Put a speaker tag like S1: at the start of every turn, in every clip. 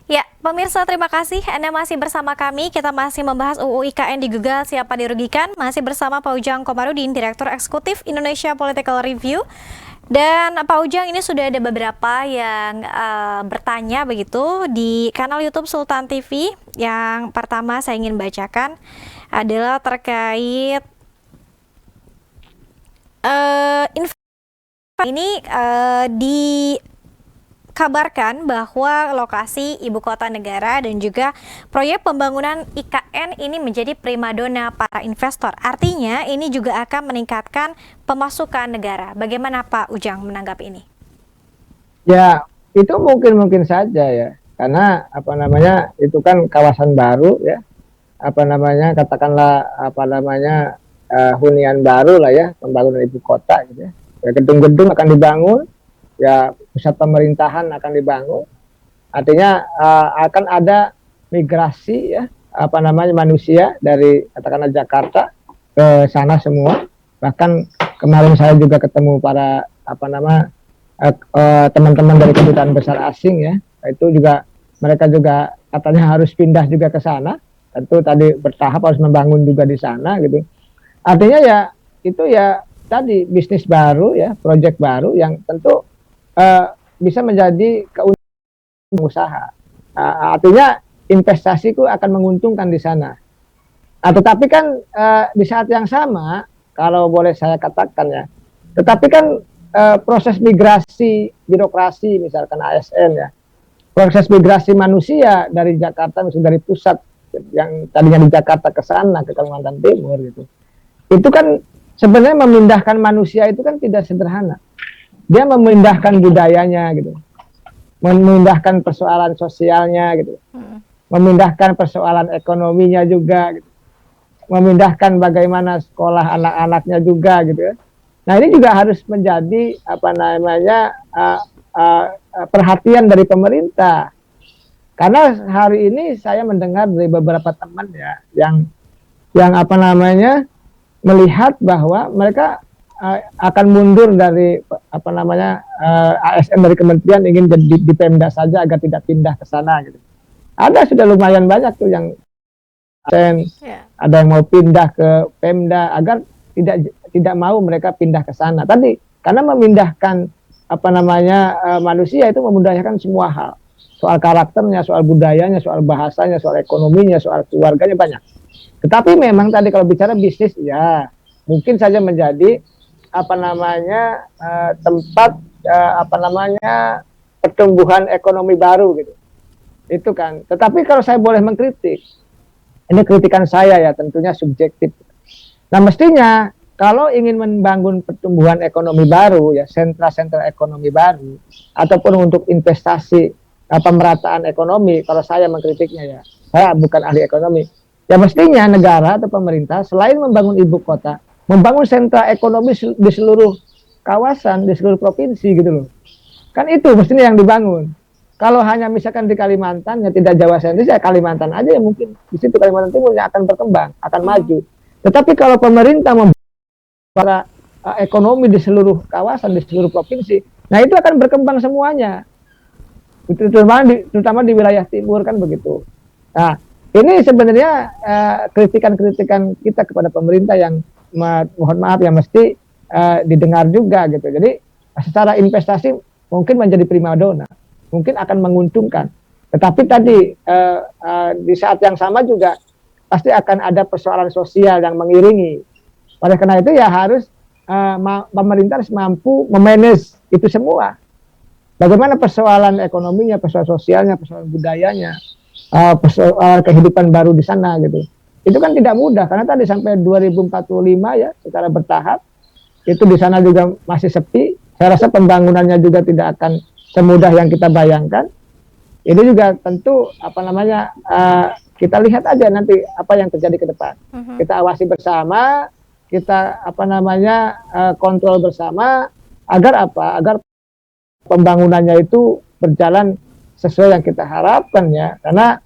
S1: Ya, pemirsa terima kasih Anda masih bersama kami. Kita masih membahas UU IKN digugat siapa dirugikan. Masih bersama Pak Ujang Komarudin, Direktur Eksekutif Indonesia Political Review. Dan Pak Ujang, ini sudah ada beberapa yang bertanya begitu di kanal YouTube Sultan TV. Yang pertama saya ingin bacakan adalah terkait ini dikabarkan bahwa lokasi ibu kota negara dan juga proyek pembangunan IKN ini menjadi primadona para investor. Artinya ini juga akan meningkatkan pemasukan negara. Bagaimana Pak Ujang menanggapi ini?
S2: Ya, itu mungkin saja ya. Karena itu kan kawasan baru ya. Katakanlah hunian baru lah ya, pembangunan ibu kota gitu ya. Gedung-gedung akan dibangun, ya pusat pemerintahan akan dibangun. Artinya akan ada migrasi ya, manusia dari katakanlah Jakarta ke sana semua. Bahkan kemarin saya juga ketemu para teman-teman dari kedutaan besar asing ya, itu juga mereka juga katanya harus pindah juga ke sana. Tentu tadi bertahap harus membangun juga di sana gitu. Artinya ya itu ya tadi bisnis baru ya, proyek baru yang tentu bisa menjadi keuntungan usaha. Artinya investasiku akan menguntungkan di sana. Tetapi kan di saat yang sama, kalau boleh saya katakan ya, tetapi kan proses migrasi birokrasi misalkan ASN ya, proses migrasi manusia dari Jakarta, misalnya dari pusat yang tadinya di Jakarta ke sana ke Kalimantan Timur gitu, itu kan sebenarnya memindahkan manusia itu kan tidak sederhana. Dia memindahkan budayanya gitu, memindahkan persoalan sosialnya gitu, memindahkan persoalan ekonominya juga gitu, memindahkan bagaimana sekolah anak-anaknya juga gitu ya. Nah ini juga harus menjadi perhatian dari pemerintah. Karena hari ini saya mendengar dari beberapa teman ya yang melihat bahwa mereka akan mundur dari ASN dari kementerian, ingin jadi di Pemda saja agar tidak pindah ke sana gitu. Ada sudah lumayan banyak tuh yang ASN, ada yang mau pindah ke Pemda agar tidak mau mereka pindah ke sana. Tadi karena memindahkan manusia itu memudahkan semua hal. Soal karakternya, soal budayanya, soal bahasanya, soal ekonominya, soal keluarganya banyak. Tetapi memang tadi kalau bicara bisnis ya mungkin saja menjadi tempat pertumbuhan ekonomi baru gitu. Itu kan. Tetapi kalau saya boleh mengkritik, ini kritikan saya ya, tentunya subjektif. Nah mestinya kalau ingin membangun pertumbuhan ekonomi baru ya, sentra-sentra ekonomi baru ataupun untuk investasi pemerataan ekonomi, kalau saya mengkritiknya ya, saya bukan ahli ekonomi. Ya mestinya negara atau pemerintah selain membangun ibu kota, membangun sentra ekonomi di seluruh kawasan, di seluruh provinsi gitu loh. Kan itu mestinya yang dibangun. Kalau hanya misalkan di Kalimantan, ya tidak Jawa sentris, ya Kalimantan aja ya mungkin. Di situ Kalimantan Timur yang akan berkembang, akan maju. Tetapi kalau pemerintah membangun ekonomi di seluruh kawasan, di seluruh provinsi, nah itu akan berkembang semuanya. Terutama di wilayah timur kan begitu. Nah, ini sebenarnya kritikan-kritikan kita kepada pemerintah yang mohon maaf ya mesti didengar juga gitu. Jadi secara investasi mungkin menjadi primadona, mungkin akan menguntungkan. Tetapi tadi di saat yang sama juga pasti akan ada persoalan sosial yang mengiringi. Oleh karena itu ya harus pemerintah harus mampu memanage itu semua. Bagaimana persoalan ekonominya, persoalan sosialnya, persoalan budayanya, persoalan kehidupan baru di sana gitu. Itu kan tidak mudah karena tadi sampai 2045 ya secara bertahap itu di sana juga masih sepi. Saya rasa pembangunannya juga tidak akan semudah yang kita bayangkan. Ini juga tentu kita lihat aja nanti apa yang terjadi ke depan. Kita awasi bersama, kita kontrol bersama agar agar pembangunannya itu berjalan sesuai yang kita harapkan ya. Karena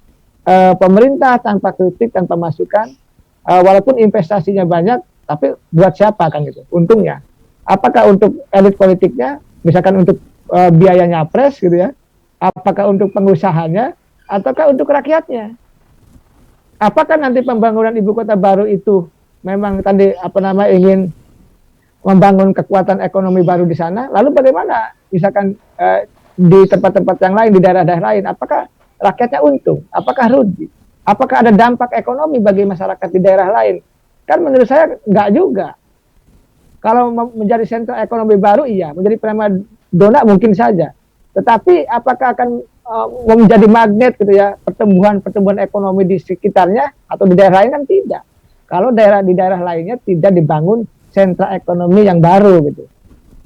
S2: pemerintah tanpa kritik, tanpa masukan, walaupun investasinya banyak, tapi buat siapa kan gitu untungnya? Apakah untuk elit politiknya, misalkan untuk biaya nyapres gitu ya? Apakah untuk pengusahanya? ataukah untuk rakyatnya? Apakah nanti pembangunan ibu kota baru itu memang tadi ingin membangun kekuatan ekonomi baru di sana? Lalu bagaimana misalkan di tempat-tempat yang lain, di daerah-daerah lain, apakah rakyatnya untung? Apakah rugi? Apakah ada dampak ekonomi bagi masyarakat di daerah lain? Kan menurut saya enggak juga. Kalau menjadi sentra ekonomi baru, iya. Menjadi primadona mungkin saja. Tetapi apakah akan menjadi magnet gitu ya pertumbuhan ekonomi di sekitarnya atau di daerah lain? Kan tidak. Kalau di daerah lainnya tidak dibangun sentra ekonomi yang baru gitu.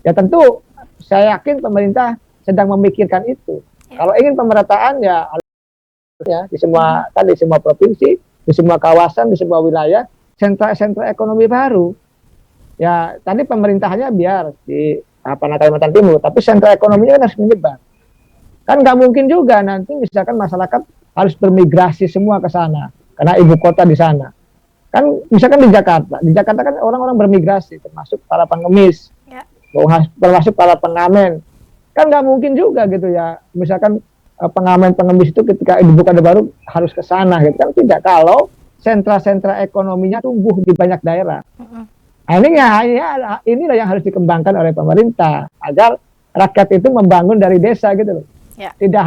S2: Ya tentu saya yakin pemerintah sedang memikirkan itu. Kalau ingin pemerataan ya di semua provinsi, di semua kawasan, di semua wilayah sentra ekonomi baru. Ya tadi pemerintahannya biar di Kalimantan Timur, tapi sentra ekonominya harus menyebar. Kan nggak mungkin juga nanti misalkan masyarakat harus bermigrasi semua ke sana karena ibu kota di sana. Kan misalkan di Jakarta kan orang-orang bermigrasi termasuk para pengemis, termasuk para pengamen. Kan nggak mungkin juga gitu ya. Misalkan pengamen-pengemis itu ketika ibu kota baru harus ke sana gitu kan tidak, kalau sentra-sentra ekonominya tumbuh di banyak daerah. Inilah yang harus dikembangkan oleh pemerintah agar rakyat itu membangun dari desa gitu loh. Tidak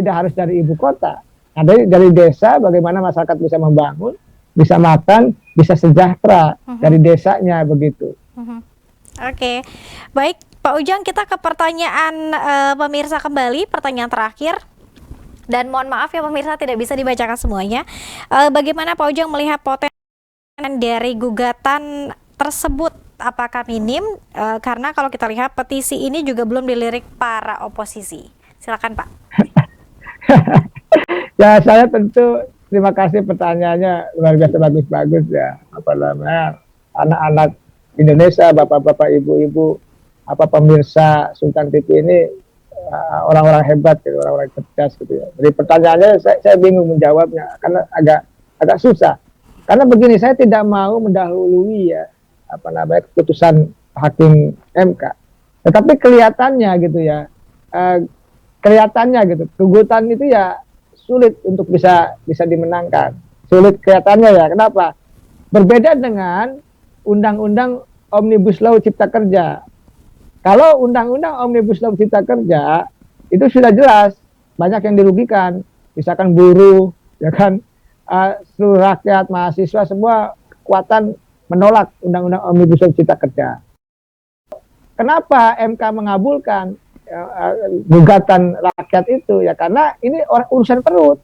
S2: harus dari ibu kota. Nah, dari desa bagaimana masyarakat bisa membangun, bisa makan, bisa sejahtera dari desanya begitu.
S1: Oke. Baik, Pak Ujang, kita ke pertanyaan pemirsa kembali, pertanyaan terakhir. Dan mohon maaf ya pemirsa tidak bisa dibacakan semuanya. Bagaimana Pak Ujang melihat potensi dari gugatan tersebut? Apakah minim? Karena kalau kita lihat petisi ini juga belum dilirik para oposisi. Silakan Pak.
S2: Ya saya tentu terima kasih pertanyaannya, luar biasa bagus-bagus ya. Anak-anak Indonesia, bapak-bapak, ibu-ibu, pemirsa Sultan TV ini orang-orang hebat, gitu, orang-orang cerdas gitu ya. Jadi pertanyaannya saya bingung menjawabnya karena agak susah. Karena begini, saya tidak mau mendahului ya keputusan hakim MK. Tetapi kelihatannya gitu ya, gugatan itu ya sulit untuk bisa dimenangkan. Sulit kelihatannya ya. Kenapa? Berbeda dengan Undang-Undang Omnibus Law Cipta Kerja. Kalau Undang-Undang Omnibus Law Cipta Kerja itu sudah jelas banyak yang dirugikan, misalkan buruh, ya kan, seluruh rakyat, mahasiswa, semua kekuatan menolak Undang-Undang Omnibus Law Cipta Kerja. Kenapa MK mengabulkan gugatan rakyat itu? Ya karena ini urusan perut,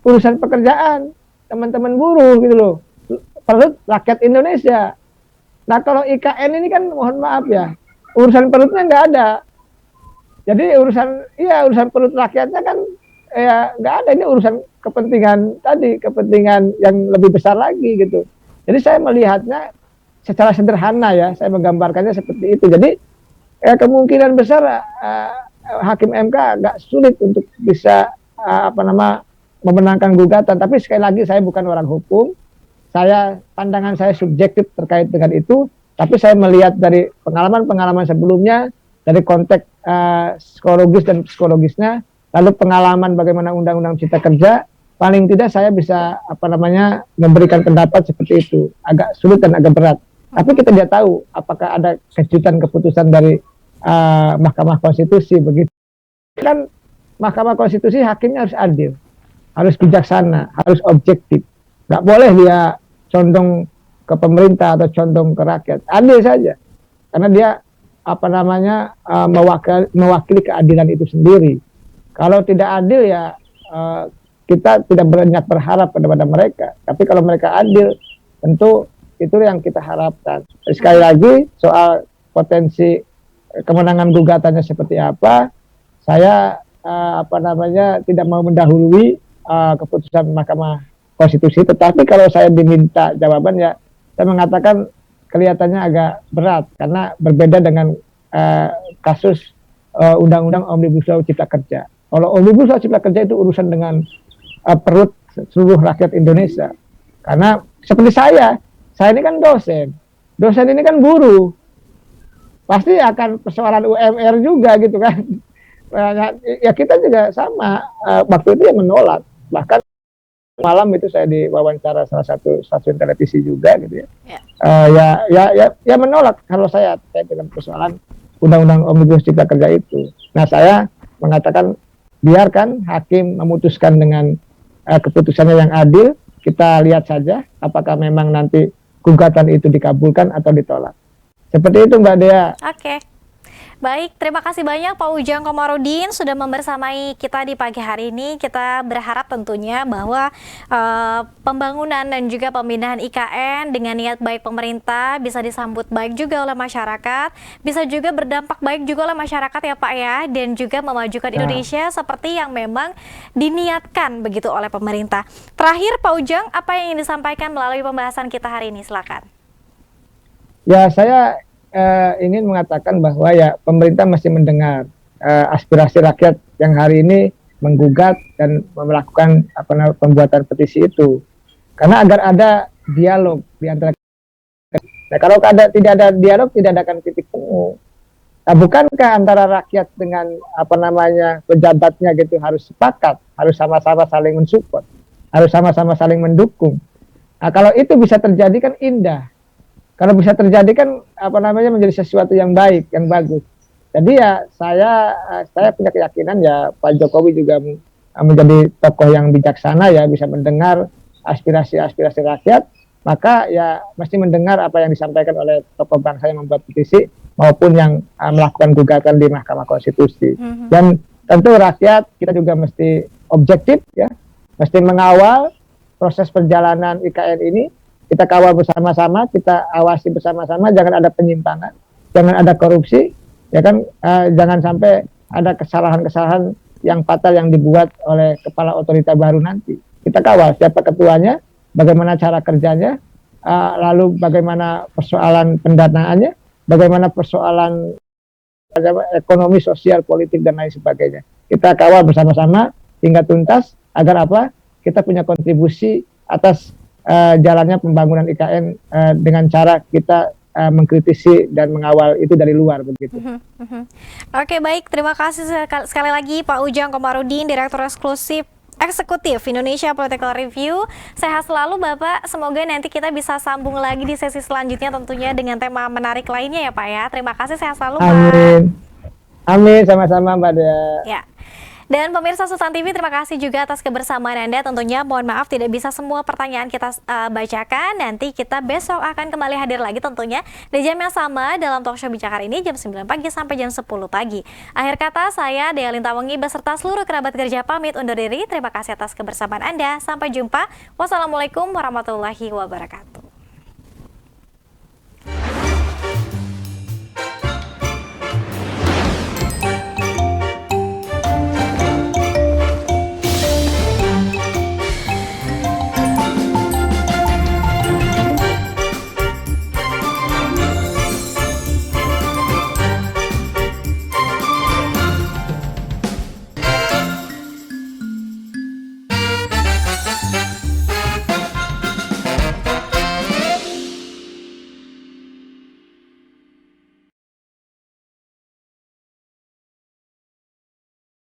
S2: urusan pekerjaan teman-teman buruh gitu loh, perut rakyat Indonesia. Nah kalau IKN ini kan mohon maaf ya, urusan perutnya nggak ada. Jadi urusan perut rakyatnya kan ya nggak ada. Ini urusan kepentingan yang lebih besar lagi gitu. Jadi saya melihatnya secara sederhana ya, saya menggambarkannya seperti itu. Jadi kemungkinan besar hakim MK agak sulit untuk bisa memenangkan gugatan. Tapi sekali lagi saya bukan orang hukum, pandangan saya subjektif terkait dengan itu. Tapi saya melihat dari pengalaman sebelumnya, dari konteks psikologis dan psikologisnya, lalu pengalaman bagaimana Undang-Undang Cipta Kerja, paling tidak saya bisa memberikan pendapat seperti itu. Agak sulit dan agak berat. Tapi kita tidak tahu apakah ada kejutan keputusan dari Mahkamah Konstitusi begitu. Kan Mahkamah Konstitusi hakimnya harus adil, harus bijaksana, harus objektif. Nggak boleh dia condong ke pemerintah atau condong ke rakyat. Adil saja. Karena dia mewakili keadilan itu sendiri. Kalau tidak adil ya kita tidak banyak berharap kepada mereka. Tapi kalau mereka adil, tentu itu yang kita harapkan. Sekali lagi soal potensi kemenangan gugatannya seperti apa, saya tidak mau mendahului keputusan Mahkamah Konstitusi. Tetapi kalau saya diminta jawaban ya, saya mengatakan kelihatannya agak berat karena berbeda dengan kasus Undang-Undang Omnibus Law Cipta Kerja. Kalau Omnibus Law Cipta Kerja itu urusan dengan perut seluruh rakyat Indonesia. Karena seperti saya ini kan dosen ini kan buruh, pasti akan persoalan UMR juga gitu kan. Ya kita juga sama, waktu itu ya menolak, bahkan malam itu saya diwawancara salah satu stasiun televisi juga gitu ya. Ya menolak kalau saya terkait dengan persoalan undang-undang omnibus cipta kerja itu. Nah, saya mengatakan biarkan hakim memutuskan dengan keputusannya yang adil. Kita lihat saja apakah memang nanti gugatan itu dikabulkan atau ditolak. Seperti itu, Mbak Dea.
S1: Oke. Baik, terima kasih banyak Pak Ujang Komarudin sudah membersamai kita di pagi hari ini. Kita berharap tentunya bahwa pembangunan dan juga pemindahan IKN dengan niat baik pemerintah bisa disambut baik juga oleh masyarakat, bisa juga berdampak baik juga oleh masyarakat ya Pak ya, dan juga memajukan Indonesia seperti yang memang diniatkan begitu oleh pemerintah. Terakhir Pak Ujang, apa yang ingin disampaikan melalui pembahasan kita hari ini? Silakan.
S2: Ya, saya ingin mengatakan bahwa ya pemerintah masih mendengar aspirasi rakyat yang hari ini menggugat dan melakukan pembuatan petisi itu, karena agar ada dialog di antara. Nah, kalau tidak ada dialog, tidak ada akan titik temu. Nah, bukankah antara rakyat dengan pejabatnya gitu harus sepakat, harus sama-sama saling mensupport, harus sama-sama saling mendukung. Nah, kalau itu bisa terjadi kan indah. Kalau bisa terjadi kan menjadi sesuatu yang baik, yang bagus. Jadi ya saya punya keyakinan ya Pak Jokowi juga menjadi tokoh yang bijaksana ya, bisa mendengar aspirasi-aspirasi rakyat, maka ya mesti mendengar apa yang disampaikan oleh tokoh bangsa yang membuat petisi maupun yang melakukan gugatan di Mahkamah Konstitusi. Dan tentu rakyat kita juga mesti objektif ya, mesti mengawal proses perjalanan IKN ini. Kita kawal bersama-sama, kita awasi bersama-sama, jangan ada penyimpangan, jangan ada korupsi, ya kan, jangan sampai ada kesalahan-kesalahan yang fatal yang dibuat oleh kepala otorita baru nanti. Kita kawal siapa ketuanya, bagaimana cara kerjanya, lalu bagaimana persoalan pendanaannya, bagaimana persoalan ekonomi, sosial, politik, dan lain sebagainya. Kita kawal bersama-sama hingga tuntas, agar apa? Kita punya kontribusi atas jalannya pembangunan IKN dengan cara kita mengkritisi dan mengawal itu dari luar begitu.
S1: Oke, baik, terima kasih sekali lagi Pak Ujang Komarudin, Direktur Eksekutif Indonesia Political Review. Sehat selalu Bapak, semoga nanti kita bisa sambung lagi di sesi selanjutnya tentunya dengan tema menarik lainnya ya Pak ya. Terima kasih, sehat selalu Pak.
S2: Amin. Amin, sama-sama Mbak Dea.
S1: Ya. Dan pemirsa Sultan TV, terima kasih juga atas kebersamaan Anda. Tentunya mohon maaf tidak bisa semua pertanyaan kita bacakan. Nanti kita besok akan kembali hadir lagi tentunya di jam yang sama dalam talkshow Bicara ini jam 9 pagi sampai jam 10 pagi. Akhir kata, saya Dea Lintawangi beserta seluruh kerabat kerja pamit undur diri. Terima kasih atas kebersamaan Anda. Sampai jumpa. Wassalamualaikum warahmatullahi wabarakatuh.